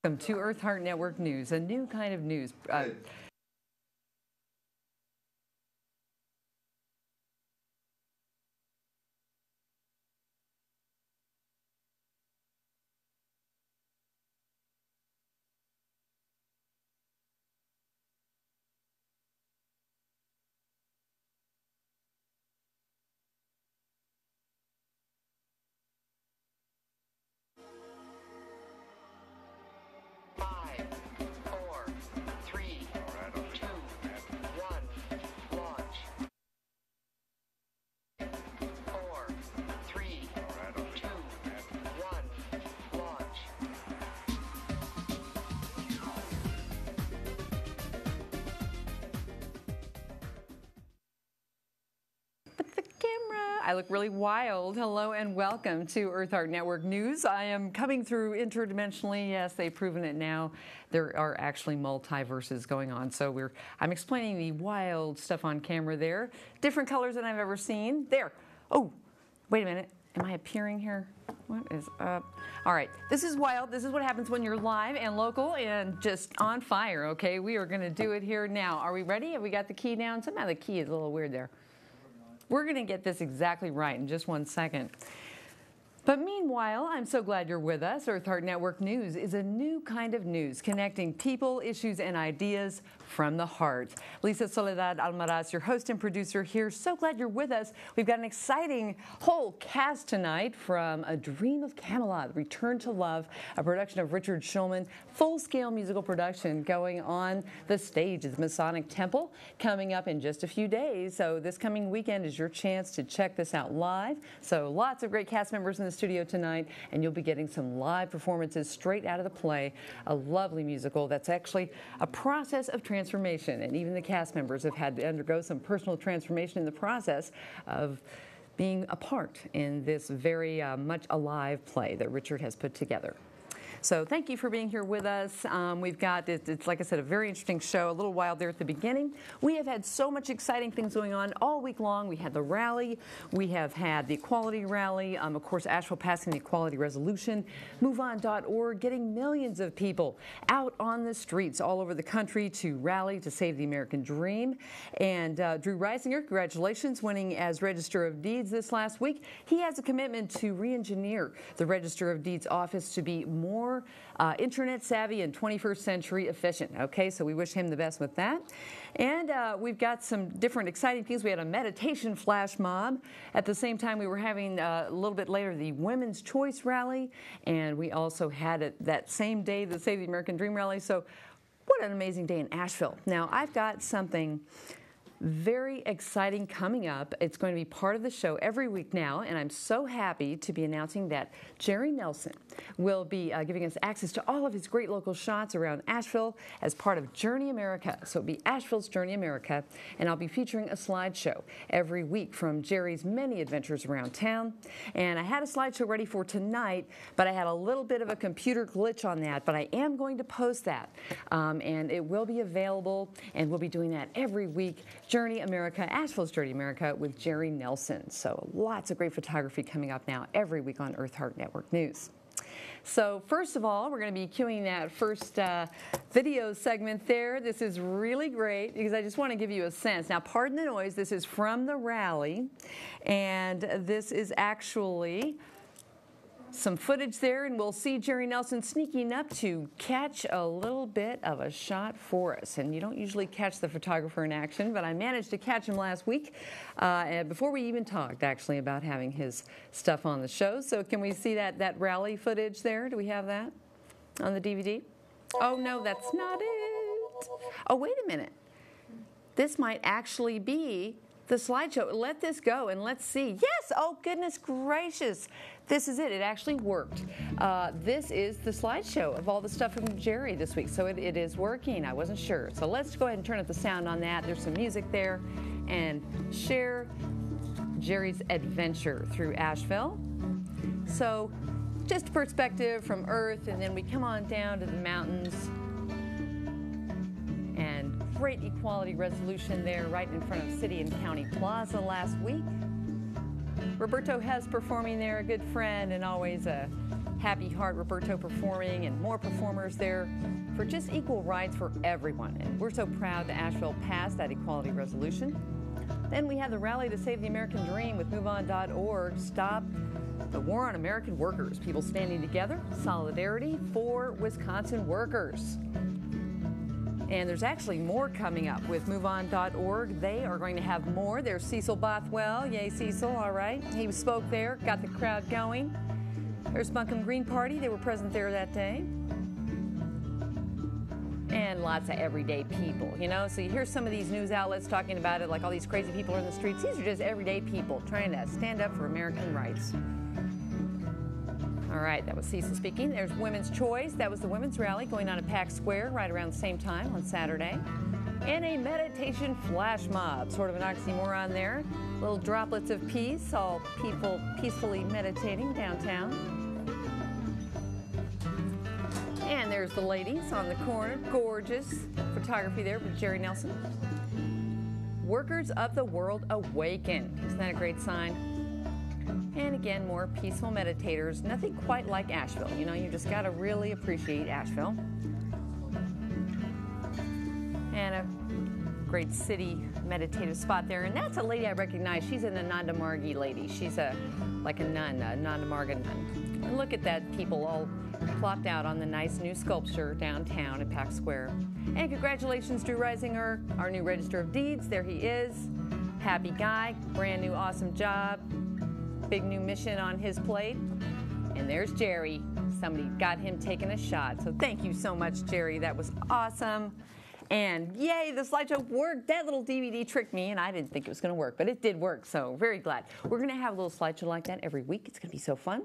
Welcome to Eartheart Network News, a new kind of news. I look really wild. Hello and welcome to Eartheart Network News. I am coming through interdimensionally. Yes, they've proven it now. There are actually multiverses going on. So I'm explaining the wild stuff on camera there. Different colors than I've ever seen. There. Oh, wait a minute. Am I appearing here? What is up? All right. This is wild. This is what happens when you're live and local and just on fire, okay? We are going to do it here now. Are we ready? Have we got the key down? Somehow the key is a little weird there. We're going to get this exactly right in just 1 second. But meanwhile, I'm so glad you're with us. Eartheart Network News is a new kind of news connecting people, issues, and ideas from the heart. Lisa Soledad Almaraz, your host and producer here. So glad you're with us. We've got an exciting whole cast tonight from A Dream of Camelot, Return to Love, a production of Richard Shulman, full-scale musical production going on the stage at the Masonic Temple coming up in just a few days. So this coming weekend is your chance to check this out live. So lots of great cast members in the studio tonight, and you'll be getting some live performances straight out of the play, a lovely musical that's actually a process of transformation, and even the cast members have had to undergo some personal transformation in the process of being a part in this very much alive play that Richard has put together. So thank you for being here with us. We've got, it's like I said, a very interesting show, a little wild there at the beginning. We have had so much exciting things going on all week long. We had the rally. We have had the equality rally. Of course, Asheville passing the equality resolution. MoveOn.org getting millions of people out on the streets all over the country to rally to save the American dream. And Drew Reisinger, congratulations, winning as Register of Deeds this last week. He has a commitment to re-engineer the Register of Deeds office to be more internet savvy and 21st century efficient. Okay, so we wish him the best with that. And we've got some different exciting things. We had a meditation flash mob. At the same time, we were having a little bit later the Women's Choice Rally, and we also had it that same day the Save the American Dream Rally. So what an amazing day in Asheville. Now, I've got something very exciting coming up. It's going to be part of the show every week now, and I'm so happy to be announcing that Jerry Nelson will be giving us access to all of his great local shots around Asheville as part of Journey America. So it'll be Asheville's Journey America, and I'll be featuring a slideshow every week from Jerry's many adventures around town. And I had a slideshow ready for tonight, but I had a little bit of a computer glitch on that, but I am going to post that, and it will be available, and we'll be doing that every week. Journey America, Asheville's Journey America with Jerry Nelson. So lots of great photography coming up now every week on Eartheart Network News. So first of all, we're going to be cueing that first video segment there. This is really great because I just want to give you a sense. Now, pardon the noise. This is from the rally, and this is actually some footage there, and we'll see Jerry Nelson sneaking up to catch a little bit of a shot for us. And you don't usually catch the photographer in action, but I managed to catch him last week and before we even talked, actually, about having his stuff on the show. So can we see that rally footage there? Do we have that on the DVD? Oh, no, that's not it. Oh, wait a minute. This might actually be the slideshow. Let this go and let's see. Yes! Oh, goodness gracious. This is it. It actually worked. This is the slideshow of all the stuff from Jerry this week. So it is working. I wasn't sure. So let's go ahead and turn up the sound on that. There's some music there. And share Jerry's adventure through Asheville. So just perspective from Earth, and then we come on down to the mountains. And great equality resolution there right in front of City and County Plaza last week. Roberto Hess performing there, a good friend and always a Happy Heart, Roberto performing, and more performers there for just equal rights for everyone. And we're so proud that Asheville passed that equality resolution. Then we have the rally to save the American dream with MoveOn.org. Stop the war on American workers. People standing together, solidarity for Wisconsin workers. And there's actually more coming up with MoveOn.org. They are going to have more. There's Cecil Bothwell. Yay, Cecil, all right. He spoke there, got the crowd going. There's Buncombe Green Party. They were present there that day. And lots of everyday people, you know. So you hear some of these news outlets talking about it like all these crazy people are in the streets. These are just everyday people trying to stand up for American rights. All right, that was Cecil speaking. There's Women's Choice. That was the women's rally going on at Pack Square right around the same time on Saturday. And a meditation flash mob, sort of an oxymoron there. Little droplets of peace, all people peacefully meditating downtown. And there's the ladies on the corner. Gorgeous photography there with Jerry Nelson. Workers of the world awaken. Isn't that a great sign? And again, more peaceful meditators. Nothing quite like Asheville. You know, you just got to really appreciate Asheville. And a great city meditative spot there. And that's a lady I recognize. She's an Ananda Margi lady. She's like a nun, a Ananda Marga nun. And look at that, people all plopped out on the nice new sculpture downtown at Pack Square. And congratulations, Drew Reisinger, our new Register of Deeds. There he is. Happy guy, brand new awesome job, big new mission on his plate. And there's Jerry. Somebody got him taking a shot. So thank you so much, Jerry. That was awesome. And yay, the slideshow worked. That little DVD tricked me, and I didn't think it was going to work, but it did work, so very glad. We're going to have a little slideshow like that every week. It's going to be so fun.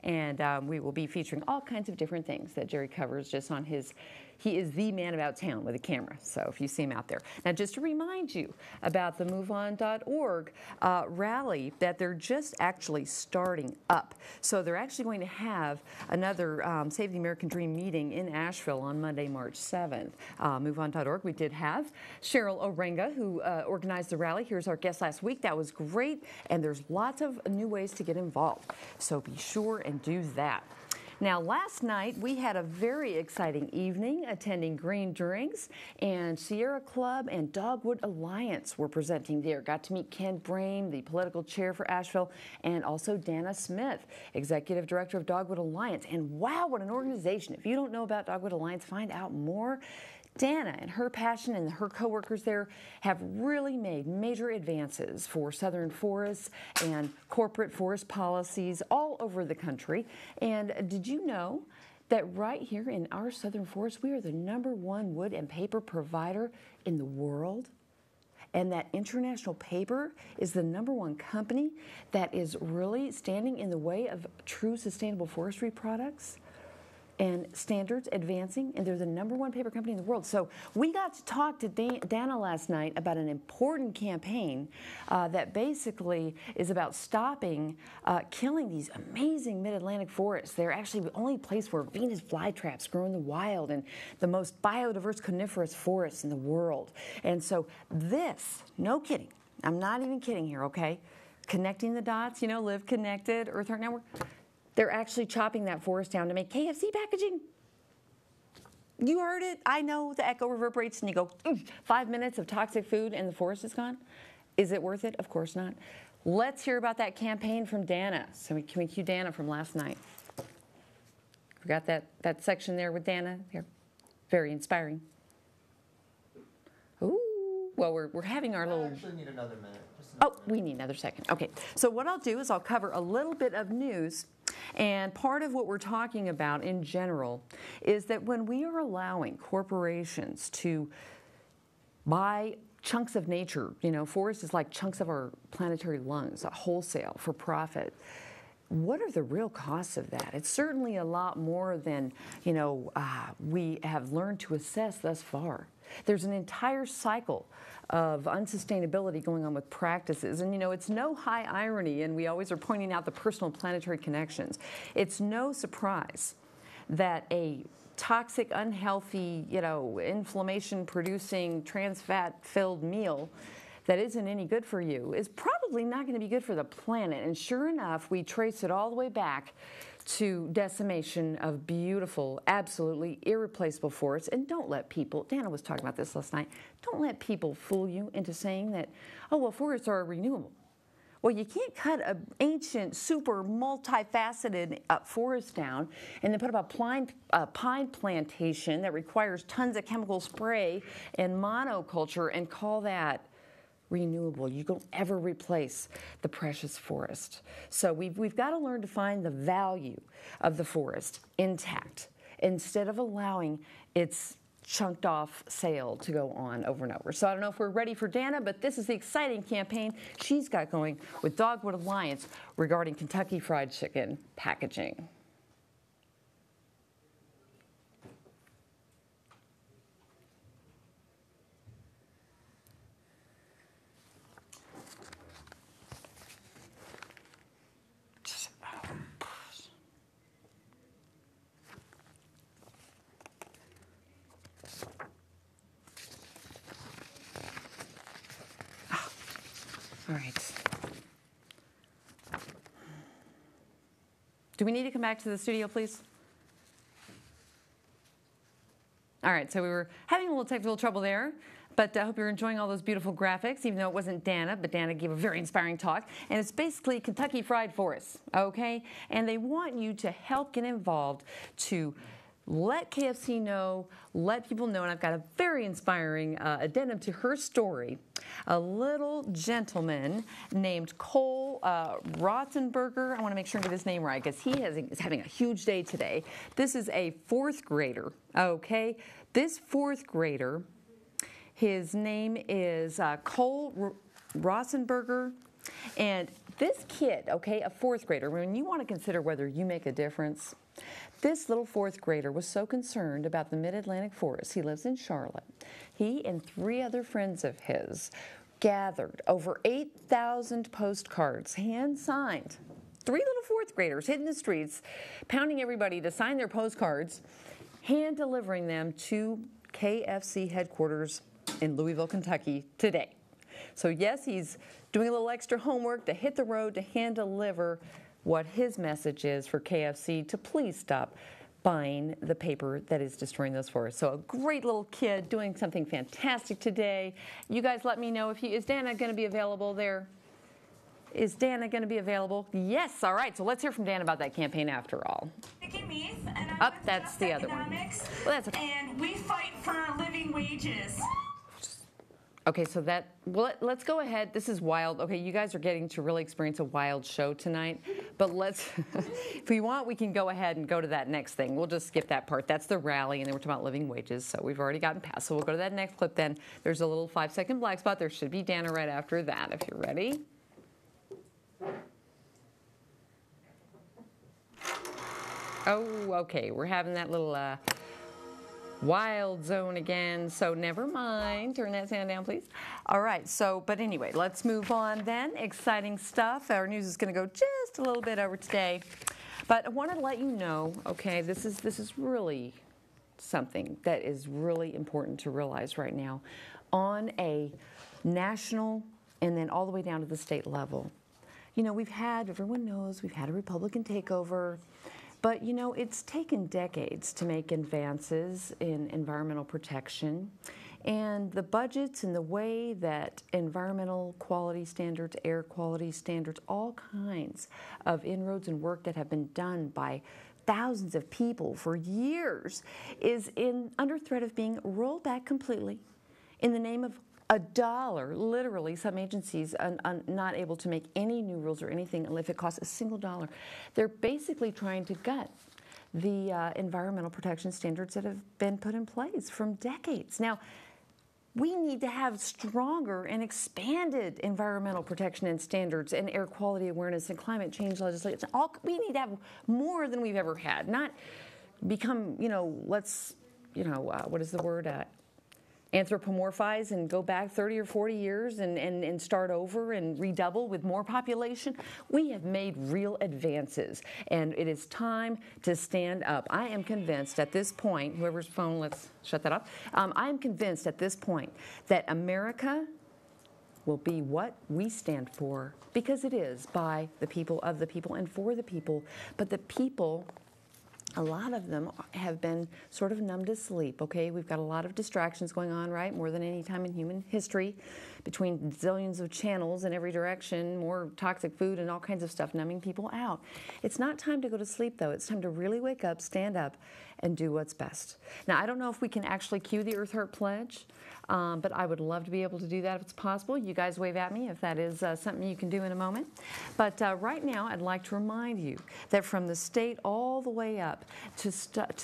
And we will be featuring all kinds of different things that Jerry covers just on his. He is the man about town with a camera, so if you see him out there. Now, just to remind you about the MoveOn.org rally, that they're just actually starting up. So they're actually going to have another Save the American Dream meeting in Asheville on Monday, March 7th. MoveOn.org, we did have Cheryl Orenga, who organized the rally. Here's our guest last week. That was great, and there's lots of new ways to get involved. So be sure and do that. Now, last night, we had a very exciting evening attending Green Drinks, and Sierra Club and Dogwood Alliance were presenting there. Got to meet Ken Brame, the political chair for Asheville, and also Dana Smith, executive director of Dogwood Alliance. And wow, what an organization. If you don't know about Dogwood Alliance, find out more. Dana and her passion and her coworkers there have really made major advances for southern forests and corporate forest policies all over the country. And did you know that right here in our southern forest, we are the #1 wood and paper provider in the world? And that International Paper is the #1 company that is really standing in the way of true sustainable forestry products and standards advancing, and they're the #1 paper company in the world. So we got to talk to Dana last night about an important campaign that basically is about stopping killing these amazing mid-Atlantic forests. They're actually the only place where Venus flytraps grow in the wild and the most biodiverse coniferous forests in the world. And so this, no kidding, I'm not even kidding here, okay? Connecting the dots, you know, Live Connected, Eartheart Network. They're actually chopping that forest down to make KFC packaging. You heard it. I know the echo reverberates and you go, 5 minutes of toxic food and the forest is gone. Is it worth it? Of course not. Let's hear about that campaign from Dana. So can we cue Dana from last night? We got that section there with Dana here. Very inspiring. Ooh, well, we're having our little. I actually need another minute. We need another second. Okay, so what I'll do is I'll cover a little bit of news, and part of what we're talking about in general is that when we are allowing corporations to buy chunks of nature, you know, forest is like chunks of our planetary lungs, wholesale for profit. What are the real costs of that? It's certainly a lot more than, you know, we have learned to assess thus far. There's an entire cycle of unsustainability going on with practices. And, you know, it's no high irony, and we always are pointing out the personal planetary connections. It's no surprise that a toxic, unhealthy, you know, inflammation-producing, trans fat-filled meal that isn't any good for you is probably not going to be good for the planet. And sure enough, we trace it all the way back to decimation of beautiful, absolutely irreplaceable forests. And don't let people, Dana was talking about this last night, don't let people fool you into saying that, oh, well, forests are renewable. Well, you can't cut an ancient, super multifaceted forest down and then put up a pine plantation that requires tons of chemical spray and monoculture and call that renewable. You don't ever replace the precious forest. So we've got to learn to find the value of the forest intact instead of allowing its chunked off sale to go on over and over. So I don't know if we're ready for Dana, but this is the exciting campaign she's got going with Dogwood Alliance regarding Kentucky Fried Chicken packaging. All right. Do we need to come back to the studio, please? All right, so we were having a little technical trouble there, but I hope you're enjoying all those beautiful graphics, even though it wasn't Dana, but Dana gave a very inspiring talk. And it's basically Kentucky Fried Forests, okay? And they want you to help get involved to let KFC know, let people know, and I've got a very inspiring addendum to her story. A little gentleman named Cole Rotzenberger, I want to make sure I get his name right because he is having a huge day today. This is a fourth grader, okay? This fourth grader, his name is Cole Rotzenberger, and this kid, okay, a fourth grader, when you want to consider whether you make a difference, this little fourth grader was so concerned about the mid-Atlantic forest. He lives in Charlotte. He and 3 other friends of his gathered over 8,000 postcards, hand-signed. 3 little fourth graders hitting the streets, pounding everybody to sign their postcards, hand-delivering them to KFC headquarters in Louisville, Kentucky today. So yes, he's doing a little extra homework to hit the road to hand-deliver what his message is for KFC to please stop buying the paper that is destroying those forests. So a great little kid doing something fantastic today. You guys let me know if is Dana going to be available there? Is Dana going to be available? Yes. All right. So let's hear from Dan about that campaign after all. Meath, and I'm with that's Just the other one. Well, that's okay. And we fight for living wages. Okay, so let's go ahead. This is wild. Okay, you guys are getting to really experience a wild show tonight. But let's, if we want, we can go ahead and go to that next thing. We'll just skip that part. That's the rally, and then we're talking about living wages. So we've already gotten past. So we'll go to that next clip then. There's a little 5-second black spot. There should be Dana right after that, if you're ready. Oh, okay. We're having that little wild zone again, so never mind. Turn that sound down, please. All right, so, but anyway, let's move on then. Exciting stuff. Our news is going to go just a little bit over today. But I want to let you know, okay, this is really something that is really important to realize right now on a national and then all the way down to the state level. You know, everyone knows, we've had a Republican takeover. But, you know, it's taken decades to make advances in environmental protection. And the budgets and the way that environmental quality standards, air quality standards, all kinds of inroads and work that have been done by thousands of people for years is under threat of being rolled back completely in the name of $1. Literally, some agencies are not able to make any new rules or anything if it costs $1. They're basically trying to gut the environmental protection standards that have been put in place from decades. Now, we need to have stronger and expanded environmental protection and standards and air quality awareness and climate change legislation. We need to have more than we've ever had, not become, what is the word? Anthropomorphize and go back 30 or 40 years and start over and redouble with more population. We have made real advances, and it is time to stand up. I am convinced at this point, whoever's phone, let's shut that off. I am convinced at this point that America will be what we stand for, because it is by the people, of the people, and for the people. But the people, a lot of them have been sort of numb to sleep, okay? We've got a lot of distractions going on, right? More than any time in human history, between zillions of channels in every direction, more toxic food and all kinds of stuff numbing people out. It's not time to go to sleep, though. It's time to really wake up, stand up, and do what's best. Now, I don't know if we can actually cue the Eartheart Pledge, but I would love to be able to do that if it's possible. You guys wave at me if that is something you can do in a moment. But right now, I'd like to remind you that from the state all the way up to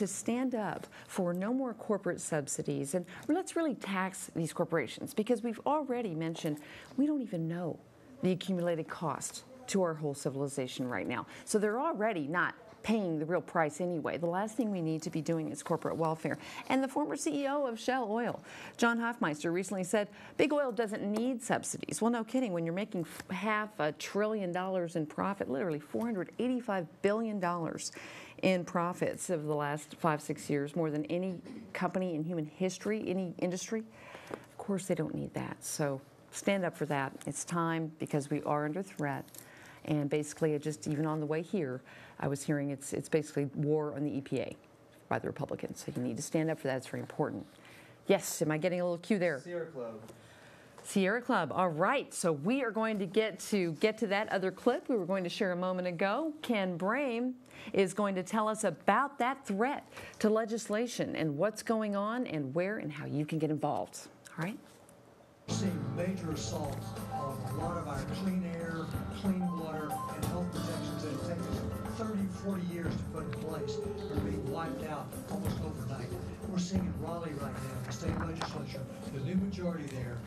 stand up for no more corporate subsidies. And let's really tax these corporations, because we've already mentioned we don't even know the accumulated cost to our whole civilization right now. So they're already not paying the real price anyway. The last thing we need to be doing is corporate welfare. And the former CEO of Shell Oil, John Hofmeister, recently said big oil doesn't need subsidies. Well, no kidding. When you're making $500 billion in profit, literally $485 billion in profits over the last 5-6 years, more than any company in human history, any industry, of course they don't need that. So stand up for that. It's time, because we are under threat. And basically, even on the way here, I was hearing it's basically war on the EPA by the Republicans. So you need to stand up for that. It's very important. Yes, am I getting a little cue there? Sierra Club. Sierra Club. All right. So we are going to get to that other clip we were going to share a moment ago. Ken Brame is going to tell us about that threat to legislation and what's going on and where and how you can get involved. All right. We're seeing major assaults on a lot of our clean air, clean water, and health protections that have taken 30, 40 years to put in place. Are being wiped out almost overnight. We're seeing in Raleigh right now, the state legislature, the new majority there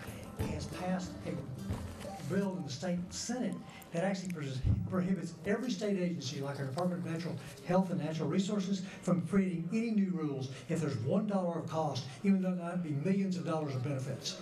has passed a bill in the state Senate that actually prohibits every state agency, like our Department of Natural Health and Natural Resources, from creating any new rules if there's $1 of cost, even though that might be millions of dollars of benefits.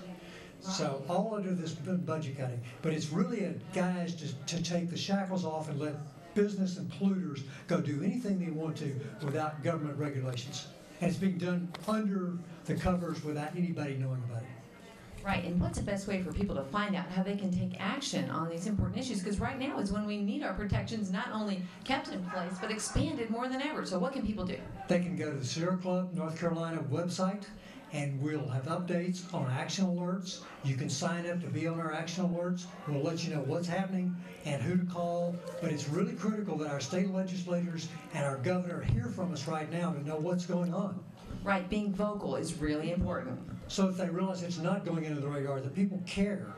So all under this budget cutting, but it's really a guise to take the shackles off and let business and polluters go do anything they want to without government regulations. And it's being done under the covers without anybody knowing about it. Right, and what's the best way for people to find out how they can take action on these important issues? Because right now is when we need our protections not only kept in place, but expanded more than ever. So what can people do? They can go to the Sierra Club North Carolina website, and we'll have updates on action alerts. You can sign up to be on our action alerts. We'll let you know what's happening and who to call. But it's really critical that our state legislators and our governor hear from us right now to know what's going on. Right, being vocal is really important. So if they realize it's not going under the radar, that people care,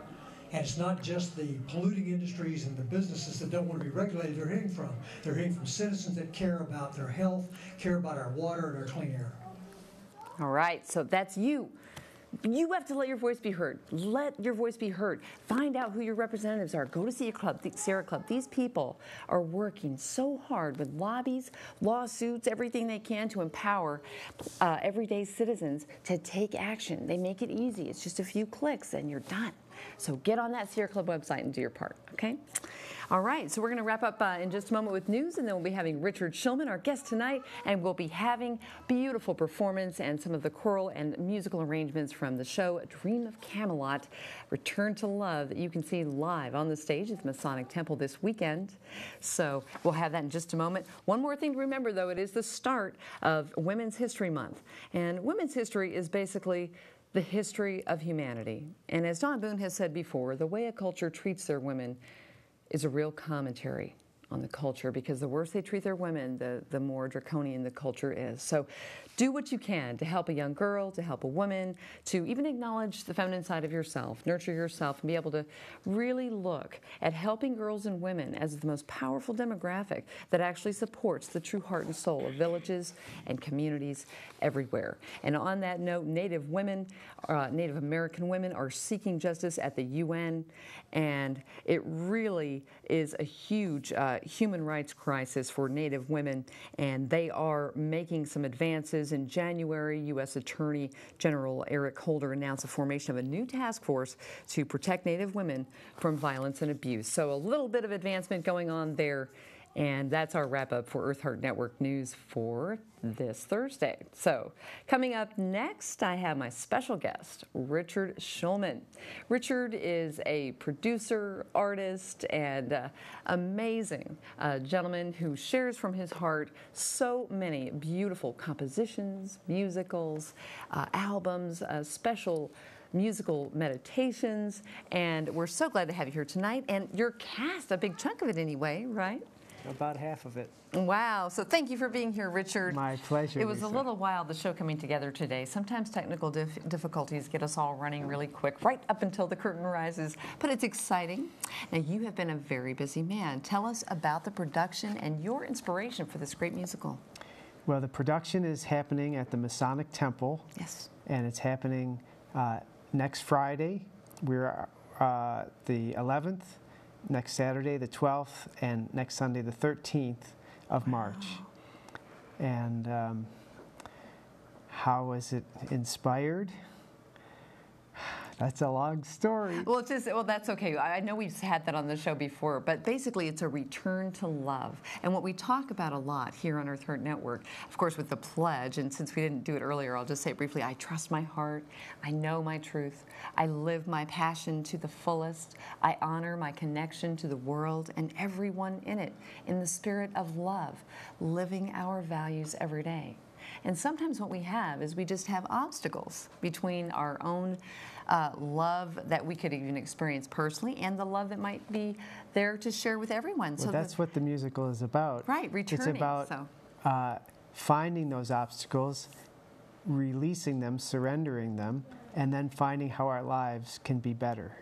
and it's not just the polluting industries and the businesses that don't want to be regulated they're hearing from. They're hearing from citizens that care about their health, care about our water and our clean air. All right, so that's you. You have to let your voice be heard. Let your voice be heard. Find out who your representatives are. Go to Sierra Club. These people are working so hard with lobbies, lawsuits, everything they can to empower everyday citizens to take action. They make it easy. It's just a few clicks and you're done. So get on that Sierra Club website and do your part, okay? All right, so we're going to wrap up in just a moment with news, and then we'll be having Richard Shulman, our guest tonight, and we'll be having beautiful performance and some of the choral and musical arrangements from the show Dream of Camelot, Return to Love, that you can see live on the stage at the Masonic Temple this weekend. So we'll have that in just a moment. One more thing to remember, though, it is the start of Women's History Month, and Women's History is basically the history of humanity. And as Don Boone has said before, the way a culture treats their women is a real commentary on the culture, because the worse they treat their women, the more draconian the culture is. So do what you can to help a young girl, to help a woman, to even acknowledge the feminine side of yourself, nurture yourself, and be able to really look at helping girls and women as the most powerful demographic that actually supports the true heart and soul of villages and communities everywhere. And on that note, Native American women are seeking justice at the UN, and it really is a huge human rights crisis for Native women, and they are making some advances. In January, U.S. Attorney General Eric Holder announced the formation of a new task force to protect Native women from violence and abuse. So a little bit of advancement going on there And that's our wrap up for Eartheart Network News for this Thursday. So, coming up next, I have my special guest, Richard Schulman. Richard is a producer, artist, and amazing gentleman who shares from his heart so many beautiful compositions, musicals, albums, special musical meditations, and we're so glad to have you here tonight. And your cast, a big chunk of it anyway, right? About half of it. Wow. So thank you for being here, Richard. My pleasure, It was Lisa. a little wild, the show coming together today. Sometimes technical difficulties get us all running really quick, right up until the curtain rises. But it's exciting. Now, you have been a very busy man. Tell us about the production and your inspiration for this great musical. Well, the production is happening at the Masonic Temple. Yes. And it's happening next Friday. We're the 11th. Next Saturday, the 12th, and next Sunday, the 13th of March. And how was it inspired? That's a long story. Well, that's okay. I know we've had that on the show before, but basically it's a return to love. And what we talk about a lot here on Eartheart Network, of course, with the pledge, and since we didn't do it earlier, I'll just say it briefly, I trust my heart, I know my truth, I live my passion to the fullest, I honor my connection to the world and everyone in it, in the spirit of love, living our values every day. And sometimes what we have is we just have obstacles between our own love that we could even experience personally and the love that might be there to share with everyone. Well, that's what the musical is about. Right, returning. It's about finding those obstacles, releasing them, surrendering them, and then finding how our lives can be better.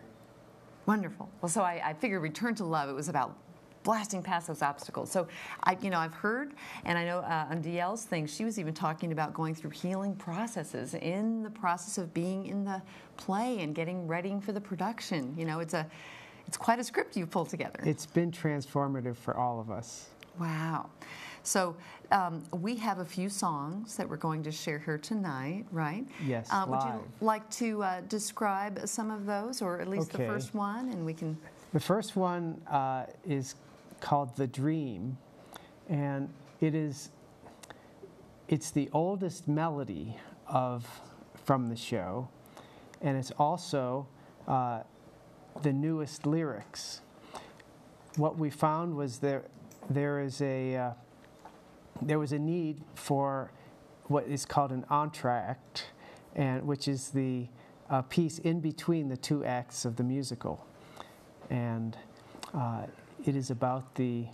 Wonderful. Well, so I figured Return to Love, it was about blasting past those obstacles. So, I've heard, and I know on DL's thing, she was even talking about going through healing processes in the process of being in the play and getting ready for the production. It's quite a script you've pulled together. It's been transformative for all of us. Wow. So we have a few songs that we're going to share here tonight, right? Yes, Would live. you like to describe some of those, or at least the first one, and we can... The first one is called The Dream, and it's the oldest melody from the show, and it's also the newest lyrics. What we found was there was a need for what is called an entr'acte, and which is the piece in between the two acts of the musical, and it is about the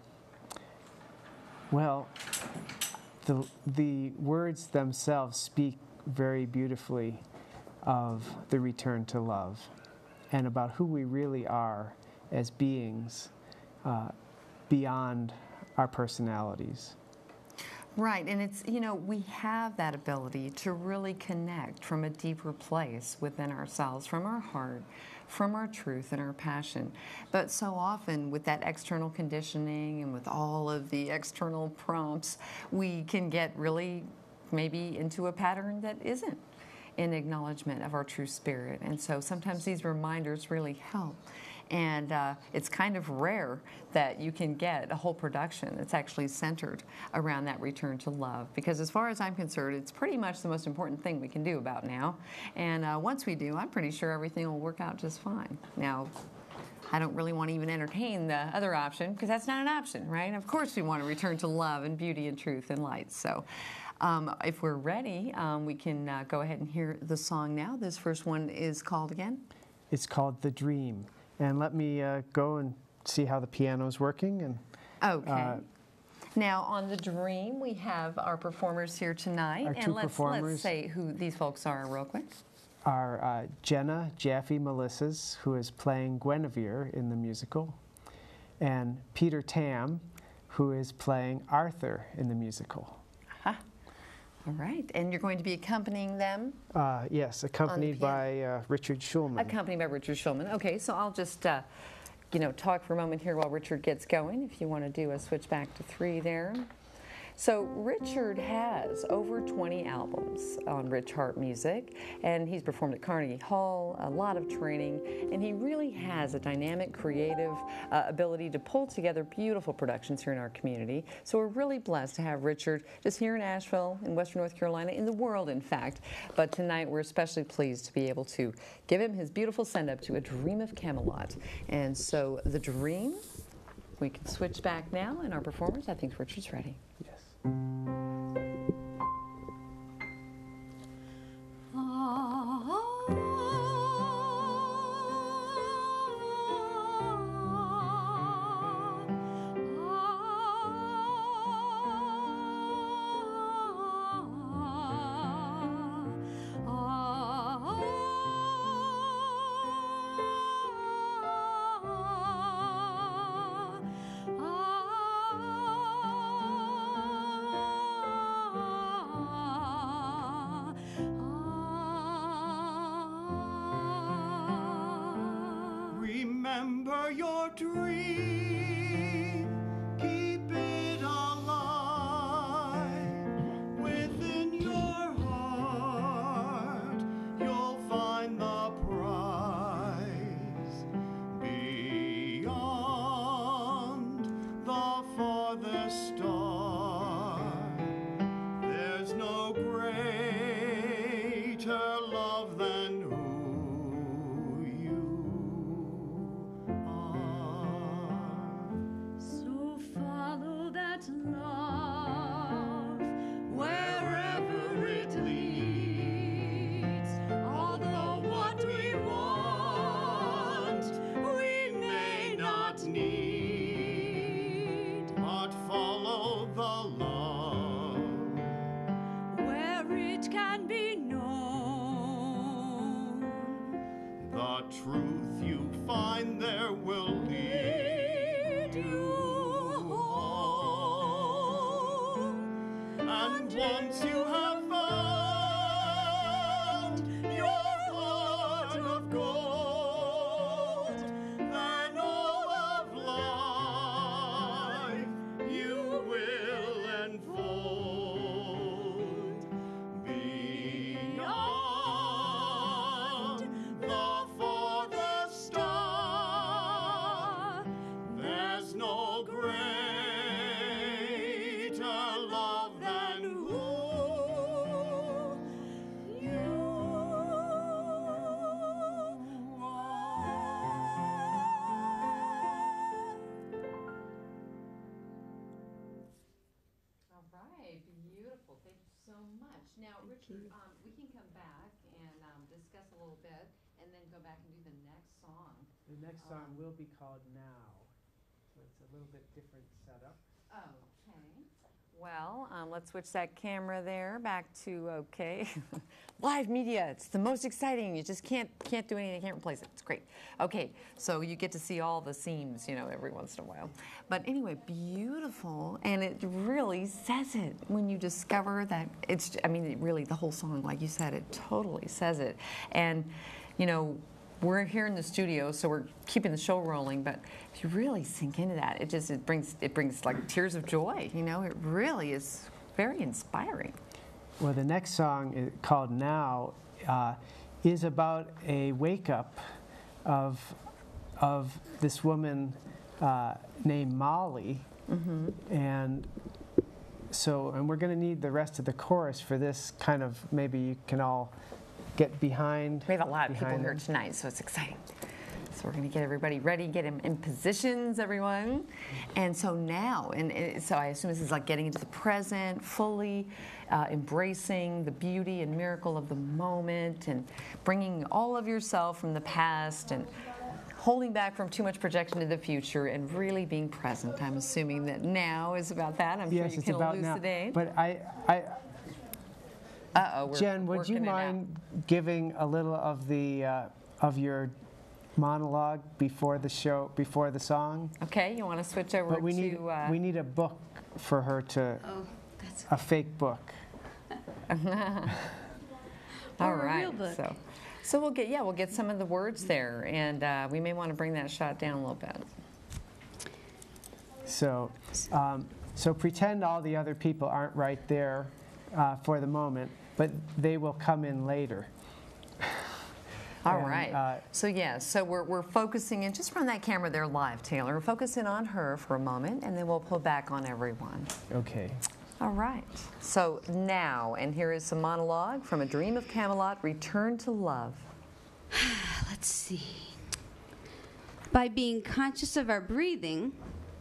words themselves speak very beautifully of the return to love and about who we really are as beings beyond our personalities. Right, and it's, we have that ability to really connect from a deeper place within ourselves, from our heart, from our truth and our passion. But so often with that external conditioning and with all of the external prompts, we can get really maybe into a pattern that isn't in acknowledgement of our true spirit. And so sometimes these reminders really help. And it's kind of rare that you can get a whole production that's actually centered around that return to love. Because as far as I'm concerned, it's pretty much the most important thing we can do about now. And once we do, I'm pretty sure everything will work out just fine. Now, I don't really want to even entertain the other option, because that's not an option, right? Of course we want to return to love and beauty and truth and light. So if we're ready, we can go ahead and hear the song now. This first one is called again? It's called The Dream. And let me go and see how the piano's working. And okay. Now, on The Dream, we have our performers here tonight. Our two performers. Let's say who these folks are real quick. Are Jenna Jaffe Melissas, who is playing Guinevere in the musical, and Peter Tam, who is playing Arthur in the musical. Aha. All right. And you're going to be accompanying them? Yes, accompanied by Richard Schulman. Accompanied by Richard Schulman. Okay, so I'll just, talk for a moment here while Richard gets going, if you want to do a switch back to 3 there. So Richard has over 20 albums on Eartheart Music, and he's performed at Carnegie Hall, a lot of training, and he really has a dynamic, creative ability to pull together beautiful productions here in our community. So we're really blessed to have Richard just here in Asheville, in Western North Carolina, in the world, in fact. But tonight we're especially pleased to be able to give him his beautiful send-up to A Dream of Camelot. And so The Dream, we can switch back now, and our performers, I think Richard's ready. Yes. Remember your dream, keep it alive within your heart. You'll find the prize beyond the farthest star. There's no greater love than who you are. So follow that love wherever it leads. Although what we want we may not need, But follow the love where it can be known. the truth you find there will lead you home. And once you have found your heart of gold, then all of life you will enfold. Beyond the farthest star, there's no greater love than who you All right, beautiful. Thank you so much. Now, Richard, we can come back and discuss a little bit, and then go back and do the next song. The next song will be called Now, so it's a little bit different setup. Okay. Well, let's switch that camera there back to okay. Live media, it's the most exciting. You just can't do anything, can't replace it. It's great. Okay, so you get to see all the seams, every once in a while. But anyway, beautiful, and it really says it when you discover that it's, really the whole song, like you said, it totally says it. And, we're here in the studio, so we're keeping the show rolling, but if you really sink into that, it brings like tears of joy, It really is very inspiring. Well, the next song called Now is about a wake-up of this woman named Molly. And we're going to need the rest of the chorus for this kind of, maybe you can all get behind. We have a lot of people here them. tonight, so it's exciting. So we're going to get everybody ready, get them in positions, everyone. And so now, so I assume this is like getting into the present, fully embracing the beauty and miracle of the moment, and bringing all of yourself from the past, and holding back from too much projection to the future, and really being present. I'm assuming that now is about that. I'm Yes, sure you it's can about now. elucidate. But Uh-oh, we're Jen, would you working it out. mind giving a little of the of your monologue before the show, before the song? Okay, you want to switch over But we to... need a book for her to, a fake book. All Or a right. real book. So we'll get some of the words there, and we may want to bring that shot down a little bit. So So pretend all the other people aren't right there for the moment, but they will come in later. All right. So we're focusing in, just run that camera there live, Taylor. We're focusing on her for a moment, and then we'll pull back on everyone. Okay. All right. So now, and here is some monologue from A Dream of Camelot, Return to Love. Let's see. By being conscious of our breathing,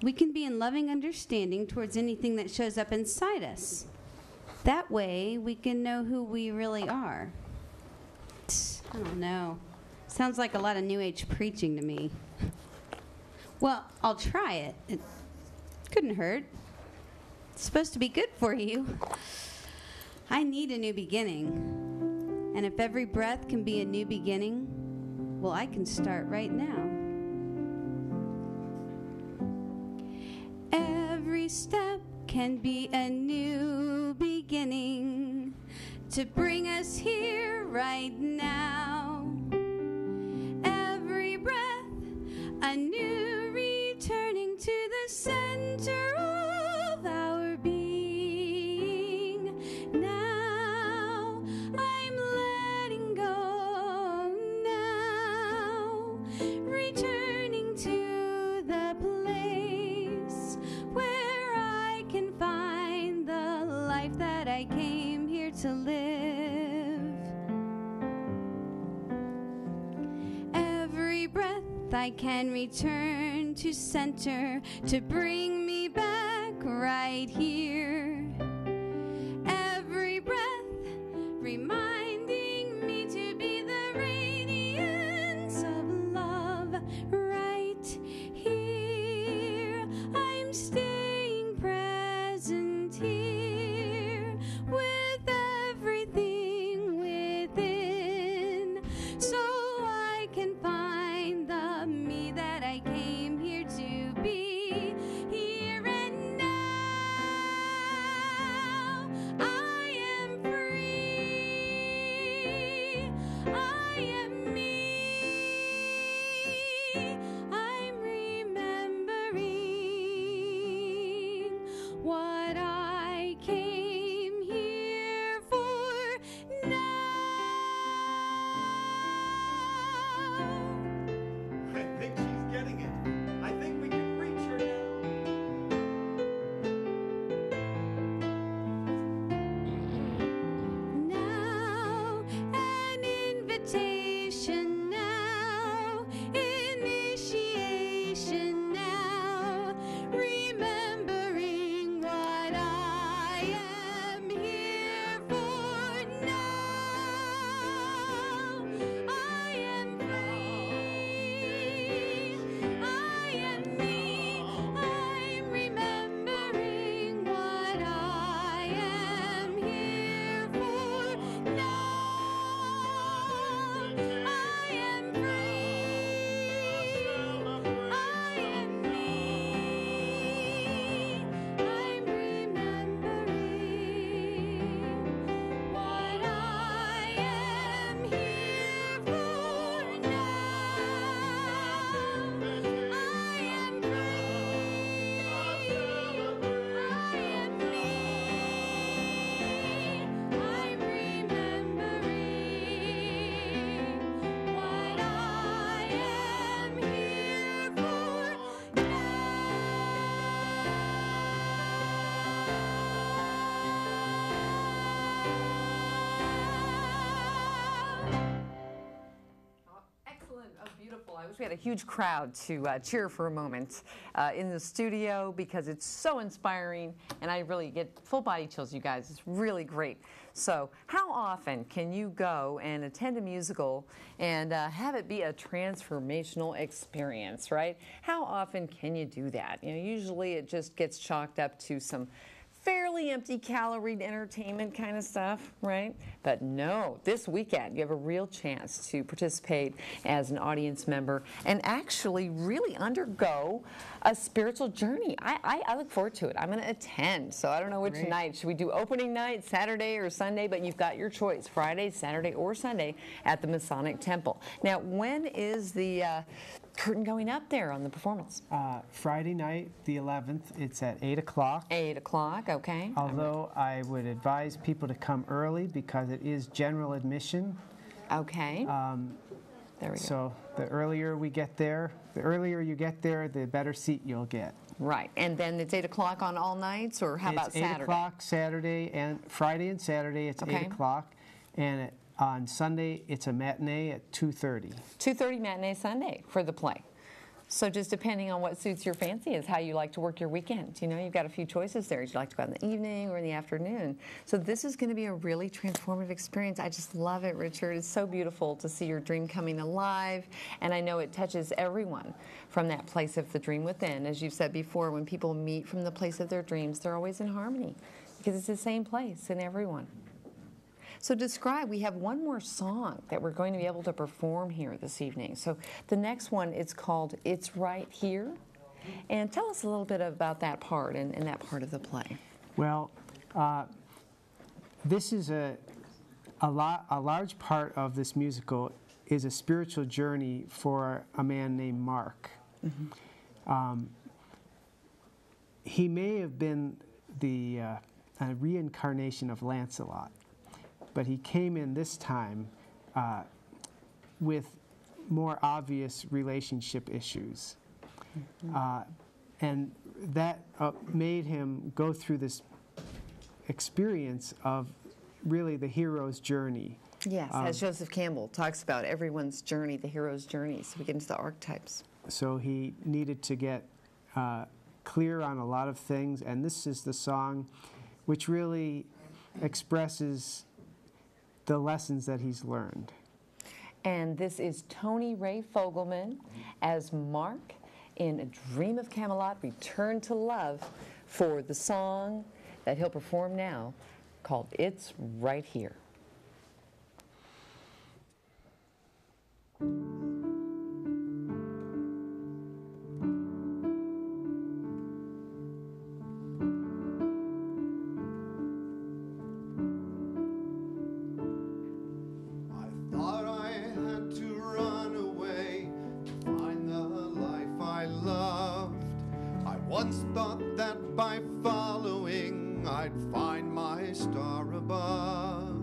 we can be in loving understanding towards anything that shows up inside us. That way, we can know who we really are. I don't know. Sounds like a lot of New Age preaching to me. Well, I'll try it. It couldn't hurt. It's supposed to be good for you. I need a new beginning. And if every breath can be a new beginning, well, I can start right now. Every step can be a new beginning to bring us here right now. Every breath, a new returning to the center of our being. Now I'm letting go now, returning to the place where I can find the life that I came here to live. Every breath I can return to center to bring me back right here. Every breath reminding me to be the radiance of love right here. I'm staying present here with everything within, so I can find the me that I came here to be. Here and now, I am free. I am me. I'm remembering what I came here for now. I think she's getting it. I think we can reach her now. Now, an invitation now, initiation now, remembering what I am here for now. I am free. I am me. I'm remembering what I am here for now. I am free. I am me. I'm remembering what I am here for now. I am free. I am me. I'm remembering what I am here for now. Excellent. Oh, beautiful. I wish we had a huge crowd to cheer for a moment in the studio, because it's so inspiring, and I really get full body chills, you guys. It's really great. So how often can you go and attend a musical and have it be a transformational experience, right? How often can you do that? You know, usually it just gets chalked up to some fairly empty calorie entertainment kind of stuff, right? But no, this weekend you have a real chance to participate as an audience member and actually really undergo a spiritual journey. I look forward to it. I'm going to attend, so I don't know which night. Should we do opening night, Saturday or Sunday? But you've got your choice, Friday, Saturday, or Sunday at the Masonic Temple. Now, when is the curtain going up there on the performance? Friday night, the 11th, it's at 8 o'clock. 8 o'clock, okay. Although I would advise people to come early because it is general admission. Okay. There we go. So the earlier we get there, the earlier you get there, the better seat you'll get. Right. And then it's 8 o'clock on all nights, or how about It's 8 Saturday? o'clock Saturday and Friday and Saturday. It's Okay. 8 o'clock, and on Sunday it's a matinee at 2:30. 2:30 matinee Sunday for the play. So just depending on what suits your fancy is how you like to work your weekend. You know, you've got a few choices there. Would you like to go out in the evening or in the afternoon? So this is going to be a really transformative experience. I just love it, Richard. It's so beautiful to see your dream coming alive. And I know it touches everyone from that place of the dream within. As you've said before, when people meet from the place of their dreams, they're always in harmony because it's the same place in everyone. So describe, we have one more song that we're going to be able to perform here this evening. So the next one, it's called It's Right Here. And tell us a little bit about that part and that part of the play. Well, this is a large part of this musical is a spiritual journey for a man named Mark. Mm-hmm. He may have been a reincarnation of Lancelot, but he came in this time with more obvious relationship issues. Mm-hmm. And that made him go through this experience of really the hero's journey. Yes, as Joseph Campbell talks about, everyone's journey, the hero's journey. So we get into the archetypes. So he needed to get clear on a lot of things, and this is the song which really expresses the lessons that he's learned. And this is Tony Ray Fogelman as Mark in A Dream of Camelot, Return to Love, for the song that he'll perform now called It's Right Here. Once thought that by following I'd find my star above.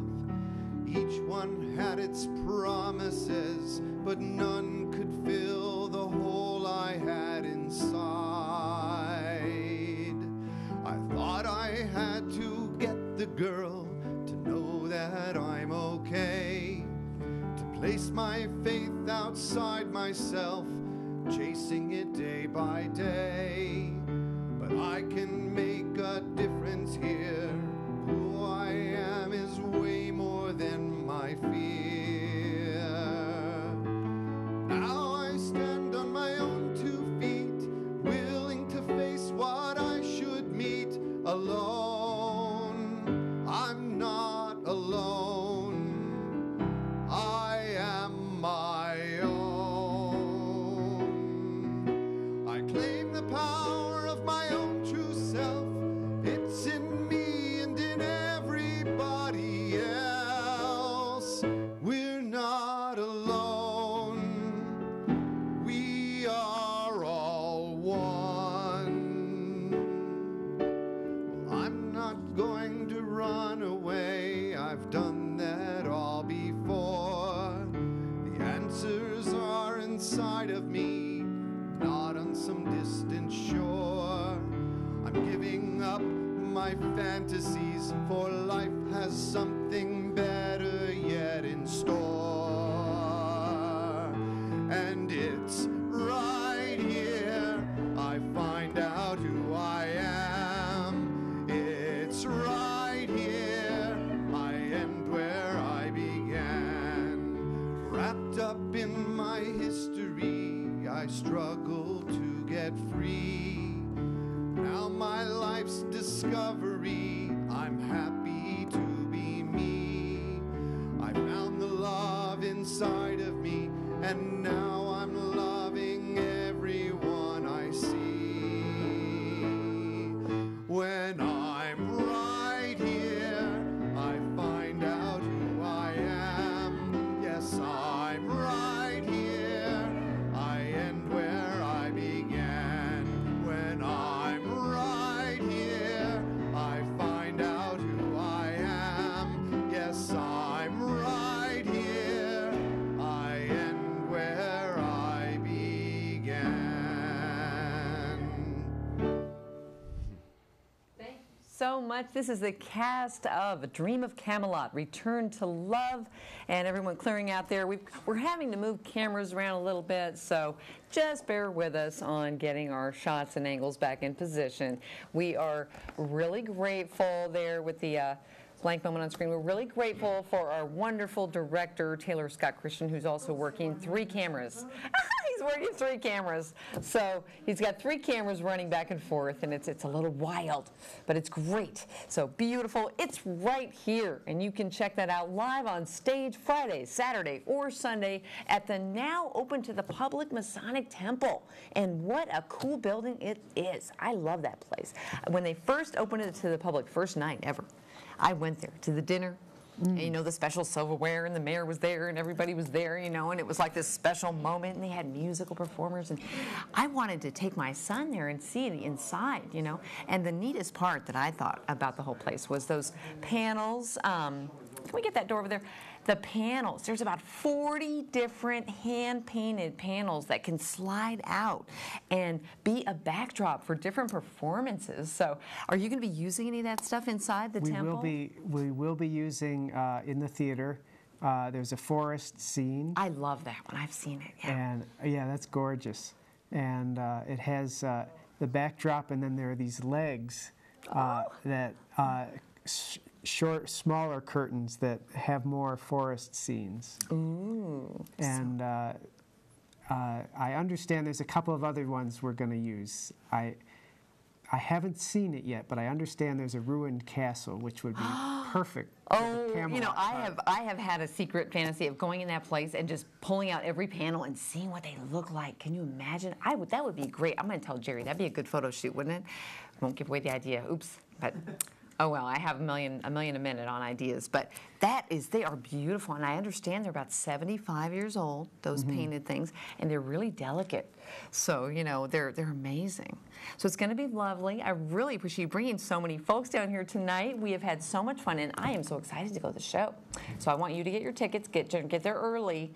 Each one had its promises, but none could fill the hole I had inside. I thought I had to get the girl to know that I'm okay, to place my faith outside myself, chasing it day by day. But I can make a difference here. Who I am is way more than my fear. Now I stand on my own 2 feet, willing to face what I should meet alone. I'm not alone. I am my own. I claim the power of my own true self. It's in me and in everybody else. We're not alone. We are all one. Well, I'm not going to run away. I've done that all before. The answers are inside of me, not on some distant shore. I'm giving up my fantasies, for life has something better yet in store. And it's right here I find out who I am. It's right here I end where I began. Wrapped up in my history, I struggle to get free. Now my life's discovery, I'm happy to be me. I found the love inside of me, and now I'm loving everyone I see. When I'm right here, I find out who I am. Yes, I'm right here. I end so much. This is the cast of A Dream of Camelot, Return to Love, and everyone clearing out there. We're having to move cameras around a little bit, so just bear with us on getting our shots and angles back in position. We are really grateful there with the blank moment on screen. We're really grateful for our wonderful director, Taylor Scott Christian, who's also working 3 cameras. He's working 3 cameras. So he's got 3 cameras running back and forth, and it's a little wild, but it's great. So beautiful. It's right here, and you can check that out live on stage Friday, Saturday, or Sunday at the now open to the public Masonic Temple. And what a cool building it is. I love that place. When they first opened it to the public, first night ever, I went there to the dinner. And, you know, the special silverware, and the mayor was there, and everybody was there, you know, and it was like this special moment, and they had musical performers, and I wanted to take my son there and see it inside, you know. And the neatest part that I thought about the whole place was those panels. Can we get that door over there? The panels. There's about 40 different hand-painted panels that can slide out and be a backdrop for different performances. So are you going to be using any of that stuff inside the temple? We will be using in the theater. There's a forest scene. I love that one. I've seen it. Yeah. And yeah, that's gorgeous. And it has the backdrop, and then there are these legs that smaller curtains that have more forest scenes. Ooh. And I understand there's a couple of other ones we're going to use. I haven't seen it yet, but I understand there's a ruined castle, which would be perfect. Oh, you know, I have had a secret fantasy of going in that place and just pulling out every panel and seeing what they look like. Can you imagine? That would be great. I'm going to tell Jerry that'd be a good photo shoot, wouldn't it? Won't give away the idea. Oops. But oh well, I have a million a minute on ideas, but they are beautiful, and I understand they're about 75 years old. Those painted things, and they're really delicate. So you know they're amazing. So it's going to be lovely. I really appreciate you bringing so many folks down here tonight. We have had so much fun, and I am so excited to go to the show. So I want you to get your tickets. Get there early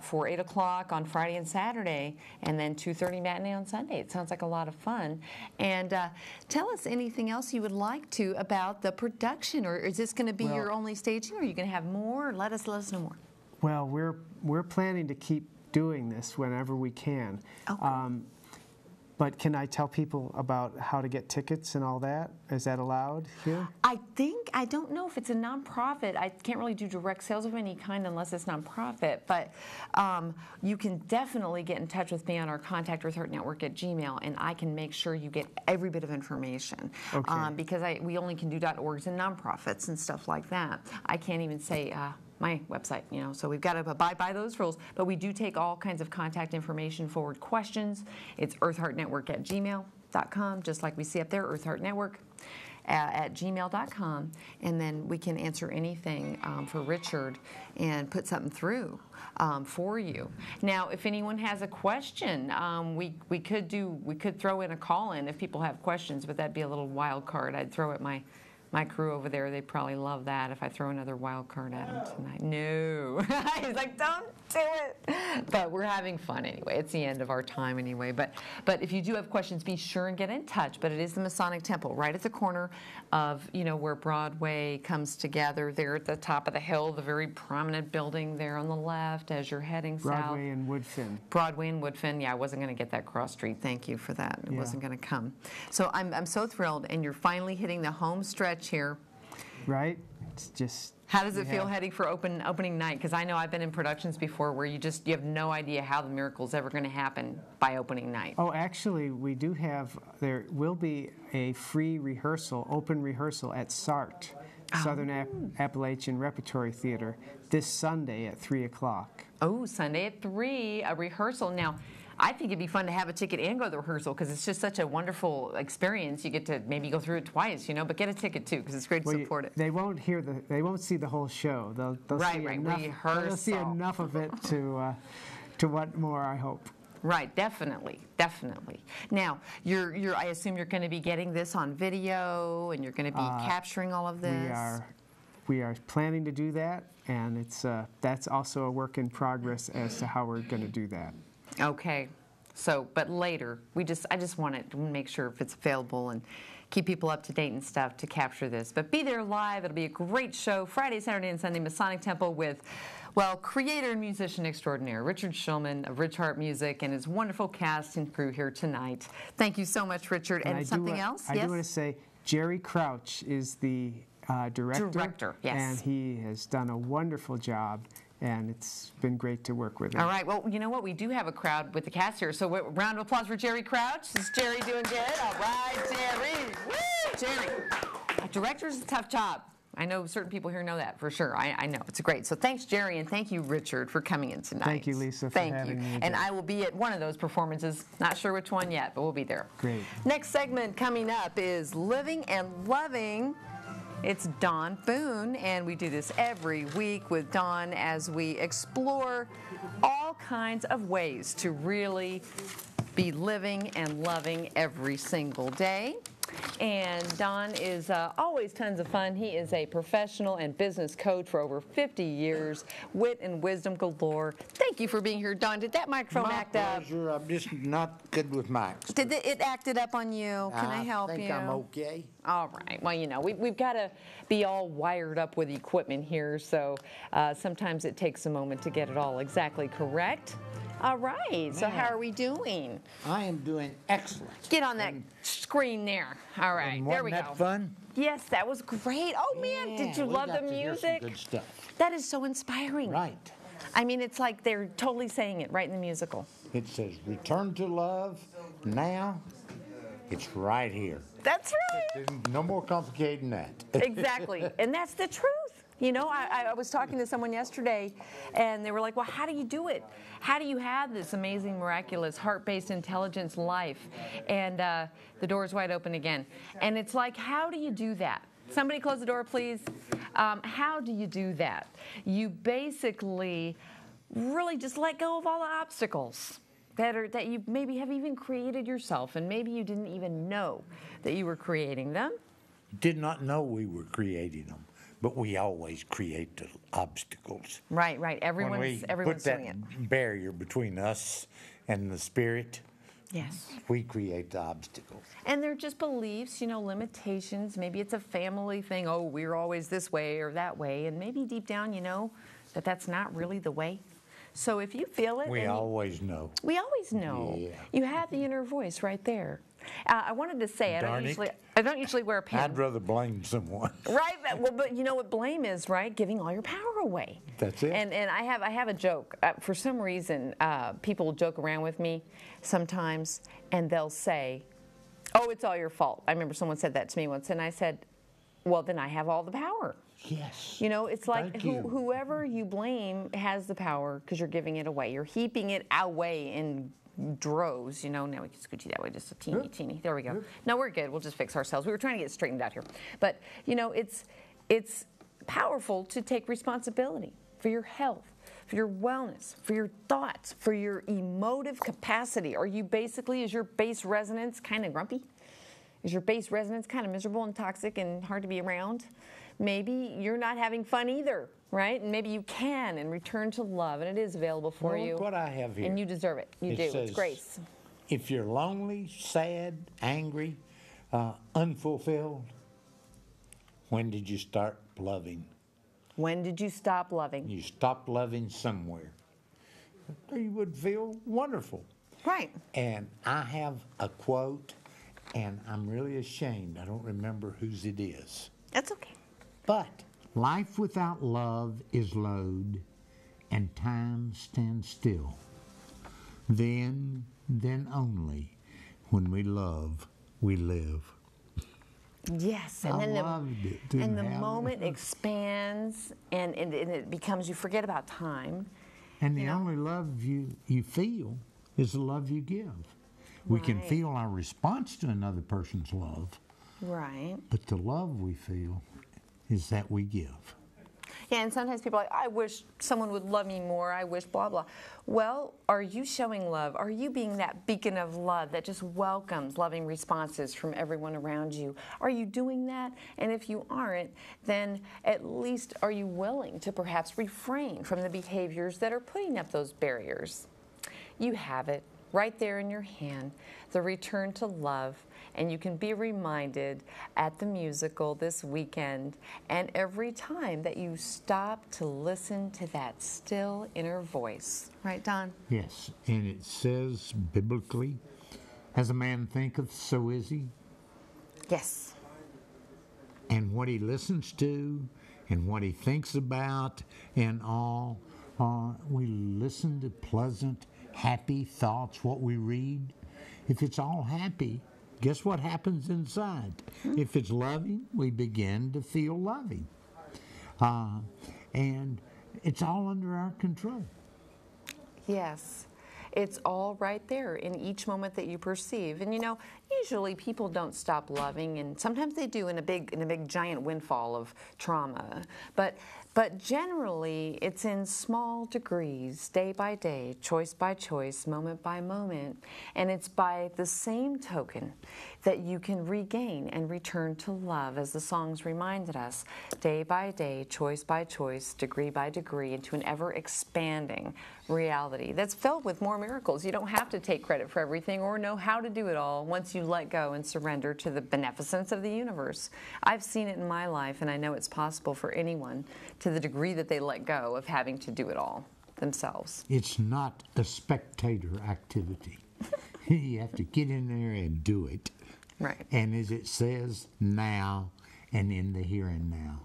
for 8 o'clock on Friday and Saturday, and then 2:30 matinee on Sunday. It sounds like a lot of fun. And tell us anything else you would like to about the production, or is this going to be your only staging, or are you going to have more? Let us know more. Well, we're planning to keep doing this whenever we can. Okay. But can I tell people about how to get tickets and all that? Is that allowed here? I don't know if it's a nonprofit. I can't really do direct sales of any kind unless it's nonprofit. But you can definitely get in touch with me on our Contact Eartheart Network at Gmail, and I can make sure you get every bit of information. Okay. Because we only can do .orgs and nonprofits and stuff like that. I can't even say my website, you know, so we've got to abide by those rules. But we do take all kinds of contact information, forward questions. It's eartheartnetwork@gmail.com, just like we see up there, Eartheart Network at gmail.com, and then we can answer anything for Richard and put something through for you. Now, if anyone has a question, we could throw in a call-in if people have questions, but that'd be a little wild card. I'd throw at my crew over there. They'd probably love that if I throw another wild card at them tonight. No. He's like, don't do it. But we're having fun anyway. It's the end of our time anyway. But if you do have questions, be sure and get in touch. But it is the Masonic Temple right at the corner of, you know, where Broadway comes together there at the top of the hill, the very prominent building there on the left as you're heading south. Broadway and Woodfin. Broadway and Woodfin. Yeah, I wasn't going to get that cross street. Thank you for that. It wasn't going to come. So I'm so thrilled, and you're finally hitting the home stretch here. Right? It's just... How does it feel heading for opening night? Because I know I've been in productions before where you have no idea how the miracle's ever going to happen by opening night. Oh, actually, there will be a free rehearsal, open rehearsal at SART, Southern Appalachian Repertory Theater, this Sunday at 3 o'clock. Oh, Sunday at 3, a rehearsal. Now, I think it'd be fun to have a ticket and go to the rehearsal because it's just such a wonderful experience. You get to maybe go through it twice, you know, but get a ticket too because it's great to support it. They won't see the whole show. They'll see enough of it to want more, I hope. Right, definitely. Now, I assume you're going to be getting this on video, and you're going to be capturing all of this. We are planning to do that, and that's also a work in progress as to how we're going to do that. Okay. So, but later, I just want to make sure if it's available and keep people up to date and stuff to capture this. But be there live. It'll be a great show Friday, Saturday, and Sunday, Masonic Temple with, well, creator and musician extraordinaire Richard Shulman of Eartheart Music and his wonderful cast and crew here tonight. Thank you so much, Richard. And something else? I do want to say Jerry Crouch is the director. Yes. And he has done a wonderful job, and it's been great to work with him. All right. Well, you know what? We do have a crowd with the cast here. So round of applause for Jerry Crouch. Is Jerry doing good? All right, Jerry. Woo! Jerry. A director's a tough job. I know certain people here know that for sure. I know. It's great. So thanks, Jerry, and thank you, Richard, for coming in tonight. Thank you, Lisa, for having me again. And I will be at one of those performances. Not sure which one yet, but we'll be there. Great. Next segment coming up is Living and Loving. It's Dawn Boone, and we do this every week with Dawn as we explore all kinds of ways to really be living and loving every single day. And Don is always tons of fun. He is a professional and business coach for over 50 years, wit and wisdom galore. Thank you for being here, Don. Did that microphone act up? My pleasure. I'm just not good with mics. Did it acted up on you? Can I help you? I think I'm okay. All right. Well, you know, we've got to be all wired up with equipment here, so sometimes it takes a moment to get it all exactly correct. All right. So how are we doing? I am doing excellent. Get on that screen there. All right. And There we go. wasn't that fun? Yes, that was great. Oh, man, did you we love got the to hear some music? good stuff. That is so inspiring. Right. I mean, it's like they're totally saying it right in the musical. It says, return to love. Now, it's right here. That's right. There's no more complicated than that. Exactly. And that's the truth. You know, I was talking to someone yesterday, and they were like, well, how do you do it? How do you have this amazing, miraculous, heart-based intelligence life? And the door's wide open again. And it's like, how do you do that? Somebody close the door, please. How do you do that? You basically really just let go of all the obstacles that you maybe have even created yourself, and maybe you didn't even know that you were creating them. Did not know we were creating them, but we always create the obstacles. Right. When Everyone's we put doing that it. barrier between us and the spirit, Yes. we create the obstacles. And they're just beliefs, you know, limitations. Maybe it's a family thing. Oh, we're always this way or that way. And maybe deep down you know that that's not really the way. So if you feel it. We always know. We always know. Yeah. You have the inner voice right there. I wanted to say, I don't usually wear a pin. I'd rather blame someone. Right, but you know what blame is, right? Giving all your power away. That's it. And I have a joke. For some reason, people joke around with me sometimes, and they'll say, "Oh, it's all your fault." I remember someone said that to me once, and I said, "Well, then I have all the power." Yes. You know, it's like Thank you. whoever you blame has the power because you're giving it away. You're heaping it away in droves, you know. Now we can scooch that way just a teeny. There we go. No, we're good. We'll just fix ourselves. We were trying to get straightened out here. But, you know, it's powerful to take responsibility for your health, for your wellness, for your thoughts, for your emotive capacity. Is your base resonance kind of grumpy? Is your base resonance kind of miserable and toxic and hard to be around? Maybe you're not having fun either, right? And maybe you can and return to love, and it is available for you. Look what I have here. And you deserve it. You do. Says, it's grace. If you're lonely, sad, angry, unfulfilled, when did you start loving? When did you stop loving? You stopped loving somewhere. You would feel wonderful. Right. And I have a quote, and I'm really ashamed. I don't remember whose it is. That's okay. But life without love is load, and time stands still. Then only, when we love, we live. Yes, and I then loved it, didn't and the have it. moment expands, and it becomes, you forget about time. And the only love you feel is the love you give. We can Right. feel our response to another person's love, Right. but the love we feel is that we give. Yeah, and sometimes people are like, I wish someone would love me more. I wish blah, blah. Well, are you showing love? Are you being that beacon of love that just welcomes loving responses from everyone around you? Are you doing that? And if you aren't, then at least are you willing to perhaps refrain from the behaviors that are putting up those barriers? You have it. right there in your hand, the return to love. And you can be reminded at the musical this weekend and every time that you stop to listen to that still inner voice. Right, Don? Yes, and it says biblically, as a man thinketh, so is he. Yes. And what he listens to and what he thinks about and all, we listen to pleasant, happy thoughts, what we read. If it's all happy, guess what happens inside? If it's loving, we begin to feel loving. And it's all under our control. Yes. It's all right there in each moment that you perceive. And you know, usually people don't stop loving, and sometimes they do in a big giant windfall of trauma. But generally, it's in small degrees, day by day, choice by choice, moment by moment. And it's by the same token that you can regain and return to love, as the songs reminded us, day by day, choice by choice, degree by degree, into an ever-expanding reality that's filled with more miracles. You don't have to take credit for everything or know how to do it all once you let go and surrender to the beneficence of the universe. I've seen it in my life, and I know it's possible for anyone to the degree that they let go of having to do it all themselves. It's not a spectator activity. You have to get in there and do it. Right. And as it says, now and in the here and now.